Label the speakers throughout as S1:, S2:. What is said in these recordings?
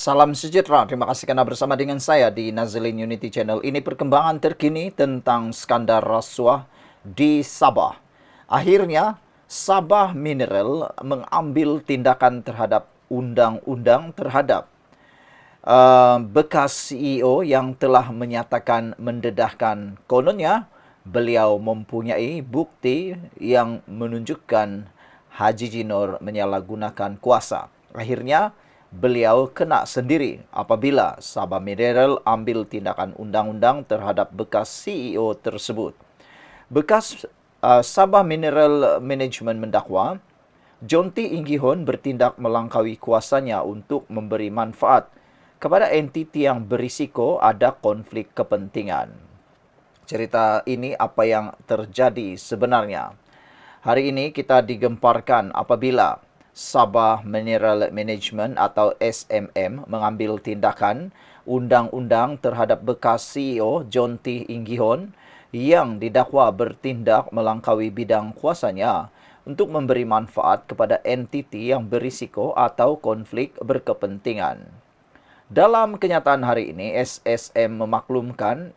S1: Salam sejahtera, terima kasih karena bersama dengan saya di Nazlin Unity Channel. Ini perkembangan terkini tentang skandal rasuah di Sabah. Akhirnya, Sabah Mineral mengambil tindakan terhadap undang-undang terhadap bekas CEO yang telah menyatakan mendedahkan kononnya beliau mempunyai bukti yang menunjukkan Haji Jinor menyalahgunakan kuasa. Akhirnya, beliau kena sendiri apabila Sabah Mineral ambil tindakan undang-undang terhadap bekas CEO tersebut. Bekas Sabah Mineral Management mendakwa John T. Inggihon bertindak melangkaui kuasanya untuk memberi manfaat kepada entiti yang berisiko ada konflik kepentingan. Cerita ini apa yang terjadi sebenarnya. Hari ini kita digemparkan apabila Sabah Mineral Management atau SMM mengambil tindakan undang-undang terhadap bekas CEO John T. Inggihon yang didakwa bertindak melangkaui bidang kuasanya untuk memberi manfaat kepada entiti yang berisiko atau konflik berkepentingan. Dalam kenyataan hari ini, SSM memaklumkan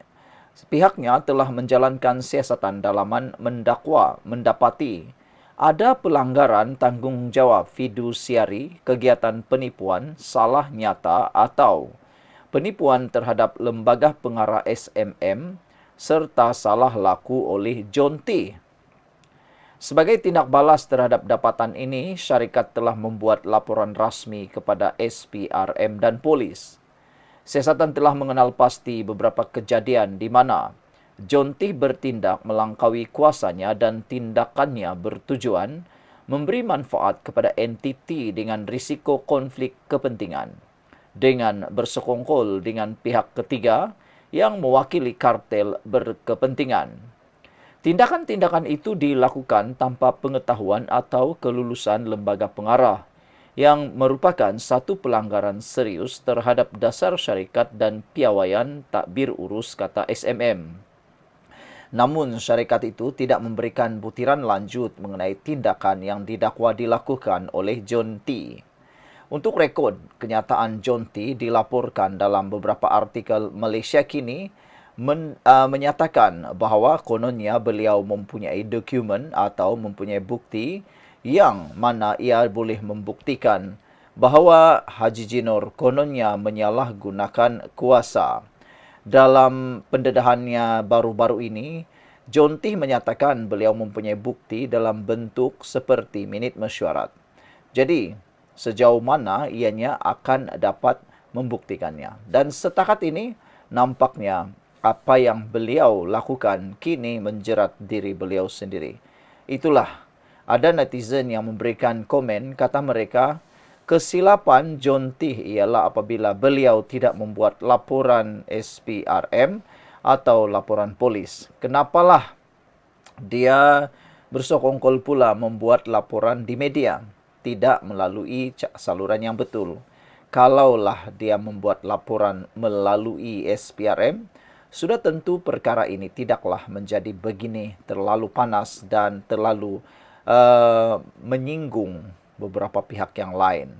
S1: pihaknya telah menjalankan siasatan dalaman mendakwa mendapati ada pelanggaran tanggungjawab fidusiari, kegiatan penipuan, salah nyata atau penipuan terhadap lembaga pengarah SMM serta salah laku oleh John T. Sebagai tindak balas terhadap dapatan ini, syarikat telah membuat laporan rasmi kepada SPRM dan polis. Siasatan telah mengenal pasti beberapa kejadian di mana John T. bertindak melangkaui kuasanya dan tindakannya bertujuan memberi manfaat kepada entiti dengan risiko konflik kepentingan dengan bersekongkol dengan pihak ketiga yang mewakili kartel berkepentingan. Tindakan-tindakan itu dilakukan tanpa pengetahuan atau kelulusan lembaga pengarah yang merupakan satu pelanggaran serius terhadap dasar syarikat dan piawaian takbir urus, kata SMM. Namun syarikat itu tidak memberikan butiran lanjut mengenai tindakan yang didakwa dilakukan oleh John T. Untuk rekod, kenyataan John T. dilaporkan dalam beberapa artikel Malaysia Kini menyatakan bahawa kononnya beliau mempunyai dokumen atau mempunyai bukti yang mana ia boleh membuktikan bahawa Haji Jinor kononnya menyalahgunakan kuasa. Dalam pendedahannya baru-baru ini, John T. menyatakan beliau mempunyai bukti dalam bentuk seperti minit mesyuarat. Jadi, sejauh mana ianya akan dapat membuktikannya. Dan setakat ini, nampaknya apa yang beliau lakukan kini menjerat diri beliau sendiri. Itulah, ada netizen yang memberikan komen, kata mereka, kesilapan John T. ialah apabila beliau tidak membuat laporan SPRM atau laporan polis. Kenapalah dia bersokongkol pula membuat laporan di media, tidak melalui saluran yang betul. Kalaulah dia membuat laporan melalui SPRM, sudah tentu perkara ini tidaklah menjadi begini terlalu panas dan terlalu menyinggung beberapa pihak yang lain.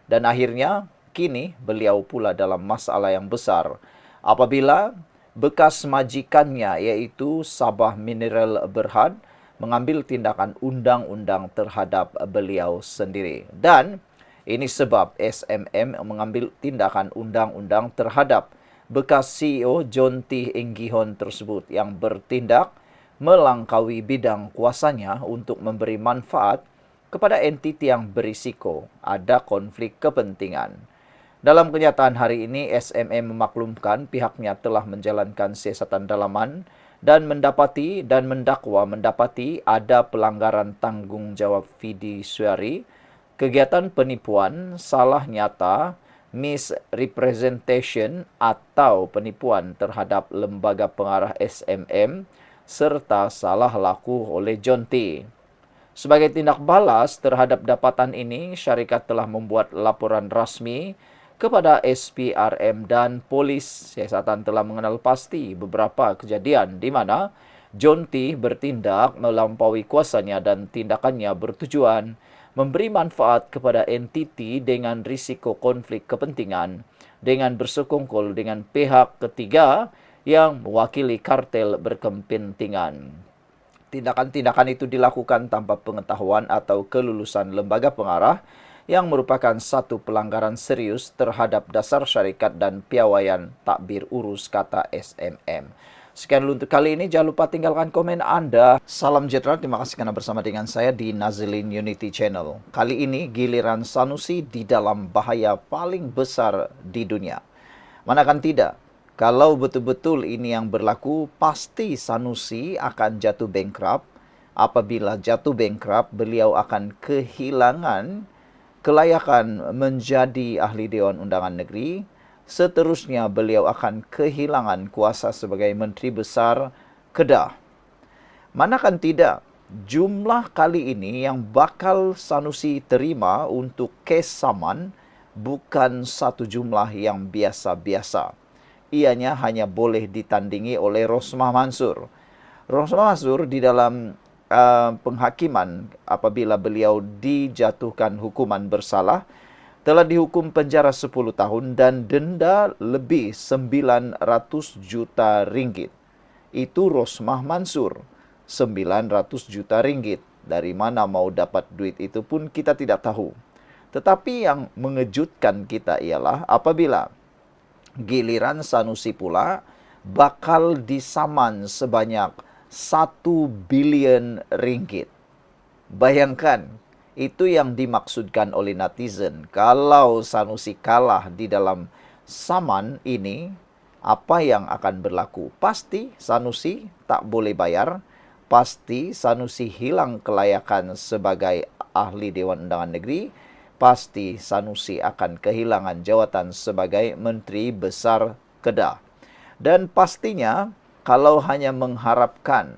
S1: Dan akhirnya, kini beliau pula dalam masalah yang besar apabila bekas majikannya iaitu Sabah Mineral Berhad mengambil tindakan undang-undang terhadap beliau sendiri. Dan ini sebab SMM mengambil tindakan undang-undang terhadap bekas CEO John T. Inggihon tersebut yang bertindak melangkaui bidang kuasanya untuk memberi manfaat kepada entiti yang berisiko ada konflik kepentingan. Dalam kenyataan hari ini, SMM memaklumkan pihaknya telah menjalankan siasatan dalaman dan mendapati ada pelanggaran tanggungjawab fidusiari, kegiatan penipuan, salah nyata, misrepresentation atau penipuan terhadap lembaga pengarah SMM serta salah laku oleh John T. Sebagai tindak balas terhadap dapatan ini, syarikat telah membuat laporan rasmi kepada SPRM dan polis. Siasatan telah mengenal pasti beberapa kejadian di mana John T. bertindak melampaui kuasanya dan tindakannya bertujuan memberi manfaat kepada entiti dengan risiko konflik kepentingan dengan bersekongkol dengan pihak ketiga yang mewakili kartel berkepentingan. Tindakan-tindakan itu dilakukan tanpa pengetahuan atau kelulusan lembaga pengarah yang merupakan satu pelanggaran serius terhadap dasar syarikat dan piawaian takbir urus kata SMM. Sekian dulu untuk kali ini. Jangan lupa tinggalkan komen Anda. Salam sejahtera. Terima kasih karena bersama dengan saya di Nazilin Unity Channel. Kali ini giliran Sanusi di dalam bahaya paling besar di dunia. Manakan tidak? Kalau betul-betul ini yang berlaku, pasti Sanusi akan jatuh bankrupt. Apabila jatuh bankrupt, beliau akan kehilangan kelayakan menjadi ahli Dewan Undangan Negeri. Seterusnya, beliau akan kehilangan kuasa sebagai Menteri Besar Kedah. Manakan tidak, jumlah kali ini yang bakal Sanusi terima untuk kes saman bukan satu jumlah yang biasa-biasa. Ianya hanya boleh ditandingi oleh Rosmah Mansur. Rosmah Mansur di dalam penghakiman apabila beliau dijatuhkan hukuman bersalah, telah dihukum penjara 10 tahun dan denda lebih 900 juta ringgit. Itu Rosmah Mansur, 900 juta ringgit. Dari mana mau dapat duit itu pun kita tidak tahu. Tetapi yang mengejutkan kita ialah apabila giliran Sanusi pula bakal disaman sebanyak 1 bilion ringgit. Bayangkan, itu yang dimaksudkan oleh netizen. Kalau Sanusi kalah di dalam saman ini, apa yang akan berlaku? Pasti Sanusi tak boleh bayar, pasti Sanusi hilang kelayakan sebagai ahli Dewan Undangan Negeri, pasti Sanusi akan kehilangan jawatan sebagai Menteri Besar Kedah. Dan pastinya kalau hanya mengharapkan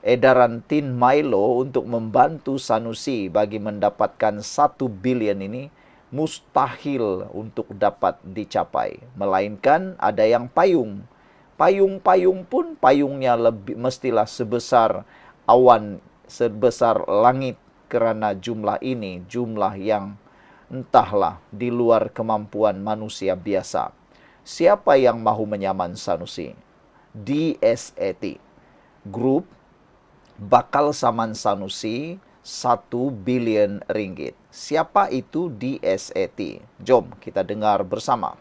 S1: edaran tin Milo untuk membantu Sanusi bagi mendapatkan 1 bilion ini, mustahil untuk dapat dicapai. Melainkan ada yang payung. Payung-payung pun payungnya mestilah sebesar awan, sebesar langit, kerana jumlah ini jumlah yang entahlah di luar kemampuan manusia biasa. Siapa yang mahu menyaman Sanusi? DSET Group bakal saman Sanusi 1 bilion ringgit. Siapa itu DSET? Jom kita dengar bersama.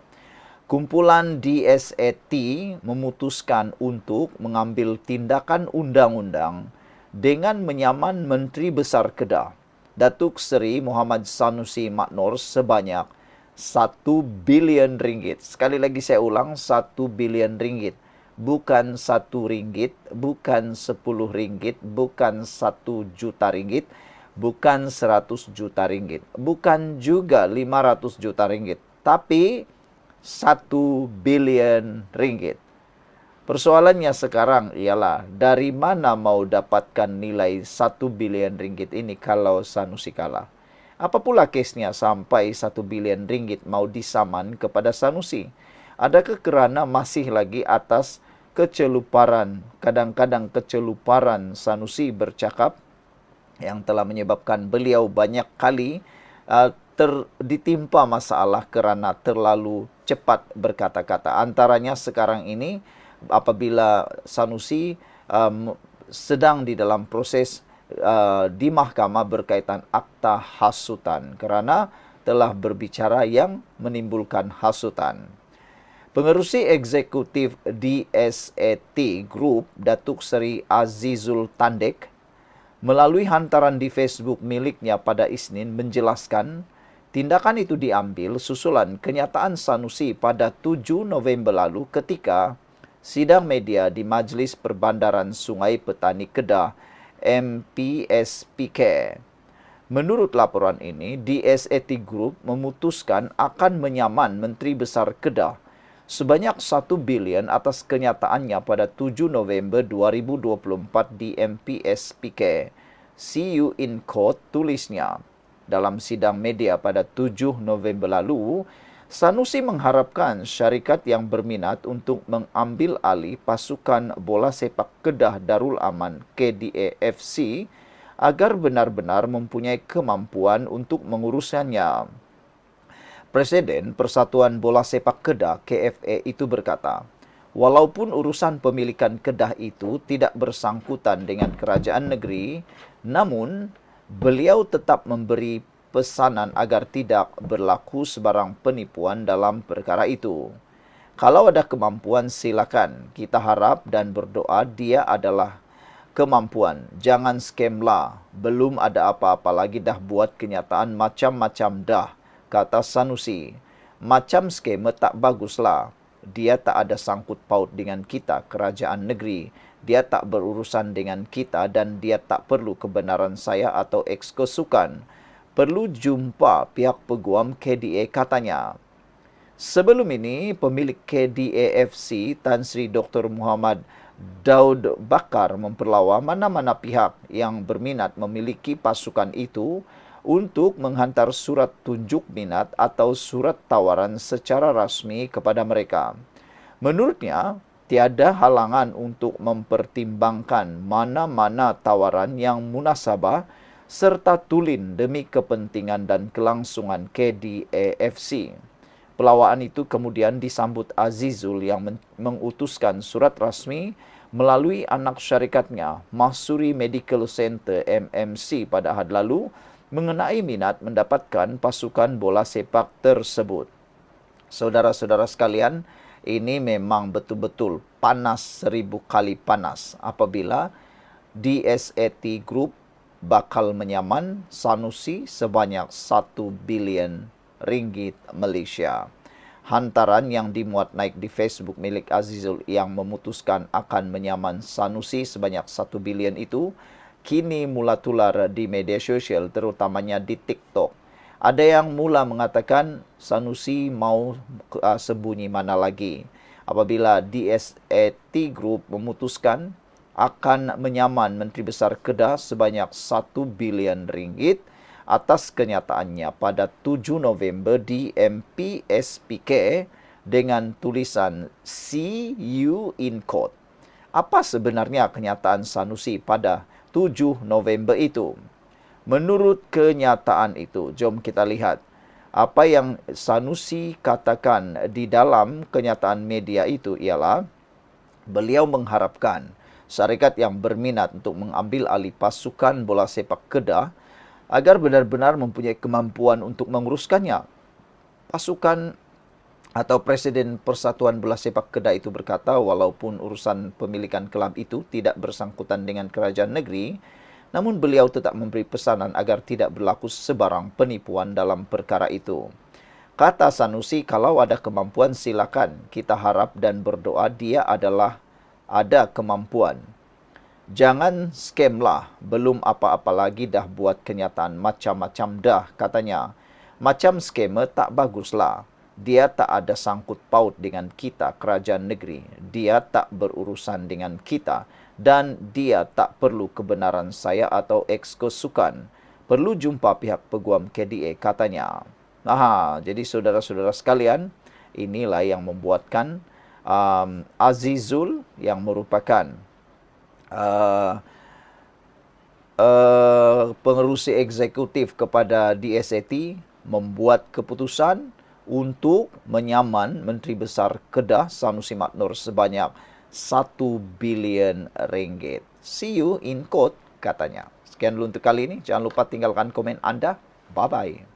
S1: Kumpulan DSET memutuskan untuk mengambil tindakan undang-undang dengan menyaman Menteri Besar Kedah, Datuk Seri Muhammad Sanusi Maknor sebanyak 1 bilion ringgit. Sekali lagi saya ulang, 1 bilion ringgit. Bukan 1 ringgit, bukan 10 ringgit, bukan 1 juta ringgit, bukan 100 juta ringgit, bukan juga 500 juta ringgit, tapi 1 bilion ringgit. Persoalannya sekarang ialah dari mana mau dapatkan nilai 1 bilion ringgit ini kalau Sanusi kalah. Apa pula kesnya sampai 1 bilion ringgit mau disaman kepada Sanusi? Adakah kerana masih lagi atas keceluparan, kadang-kadang keceluparan Sanusi bercakap yang telah menyebabkan beliau banyak kali ditimpa masalah kerana terlalu cepat berkata-kata. Antaranya sekarang ini apabila Sanusi sedang di dalam proses di mahkamah berkaitan akta hasutan kerana telah berbicara yang menimbulkan hasutan. Pengerusi eksekutif DSET Group, Datuk Seri Azizul Tandek, melalui hantaran di Facebook miliknya pada Isnin menjelaskan tindakan itu diambil susulan kenyataan Sanusi pada 7 November lalu ketika sidang media di Majlis Perbandaran Sungai Petani Kedah MPSPK. Menurut laporan ini, DSET Group memutuskan akan menyaman Menteri Besar Kedah sebanyak 1 bilion atas kenyataannya pada 7 November 2024 di MPSPK. See you in court, tulisnya. Dalam sidang media pada 7 November lalu, Sanusi mengharapkan syarikat yang berminat untuk mengambil alih pasukan bola sepak Kedah Darul Aman KDA FC agar benar-benar mempunyai kemampuan untuk mengurusannya. Presiden Persatuan Bola Sepak Kedah KFA itu berkata, walaupun urusan pemilikan Kedah itu tidak bersangkutan dengan kerajaan negeri, namun beliau tetap memberi pesanan agar tidak berlaku sebarang penipuan dalam perkara itu. Kalau ada kemampuan silakan, kita harap dan berdoa dia adalah kemampuan. Jangan skemlah, belum ada apa-apa lagi dah buat kenyataan macam-macam dah, kata Sanusi. Macam skema tak baguslah. Dia tak ada sangkut paut dengan kita, kerajaan negeri. Dia tak berurusan dengan kita dan dia tak perlu kebenaran saya atau ekskesukan. Perlu jumpa pihak peguam KDA, katanya. Sebelum ini, pemilik KDAFC Tan Sri Dr. Muhammad Daud Bakar memperlawa mana-mana pihak yang berminat memiliki pasukan itu untuk menghantar surat tunjuk minat atau surat tawaran secara rasmi kepada mereka. Menurutnya, tiada halangan untuk mempertimbangkan mana-mana tawaran yang munasabah serta tulen demi kepentingan dan kelangsungan KDAFC. Pelawaan itu kemudian disambut Azizul yang mengutuskan surat rasmi melalui anak syarikatnya, Mahsuri Medical Center MMC pada had lalu mengenai minat mendapatkan pasukan bola sepak tersebut. Saudara-saudara sekalian, ini memang betul-betul panas 1000 kali panas apabila DSAT Group bakal menyaman Sanusi sebanyak 1 bilion ringgit Malaysia. Hantaran yang dimuat naik di Facebook milik Azizul yang memutuskan akan menyaman Sanusi sebanyak 1 bilion itu kini mula tular di media sosial, terutamanya di TikTok. Ada yang mula mengatakan Sanusi mau sembunyi mana lagi apabila DSAT Group memutuskan akan menyaman Menteri Besar Kedah sebanyak 1 bilion ringgit atas kenyataannya pada 7 November di MPSPK dengan tulisan See You in Court. Apa sebenarnya kenyataan Sanusi pada 7 November itu? Menurut kenyataan itu, jom kita lihat apa yang Sanusi katakan di dalam kenyataan media itu ialah beliau mengharapkan syarikat yang berminat untuk mengambil alih pasukan bola sepak Kedah agar benar-benar mempunyai kemampuan untuk menguruskannya. Pasukan atau Presiden Persatuan Bola Sepak Kedah itu berkata, walaupun urusan pemilikan kelab itu tidak bersangkutan dengan kerajaan negeri, namun beliau tetap memberi pesanan agar tidak berlaku sebarang penipuan dalam perkara itu. Kata Sanusi, kalau ada kemampuan silakan, kita harap dan berdoa dia adalah ada kemampuan. Jangan skemlah, belum apa-apa lagi dah buat kenyataan macam-macam dah, katanya. Macam skema tak baguslah. Dia tak ada sangkut paut dengan kita, kerajaan negeri. Dia tak berurusan dengan kita. Dan dia tak perlu kebenaran saya atau ekskesukan. Perlu jumpa pihak peguam KDA, katanya. Jadi saudara-saudara sekalian, inilah yang membuatkan Azizul yang merupakan pengerusi eksekutif kepada DSAT membuat keputusan untuk menyaman Menteri Besar Kedah Sanusi Maknur sebanyak 1 bilion ringgit. See you in court, katanya. Sekian dulu untuk kali ini. Jangan lupa tinggalkan komen Anda. Bye-bye.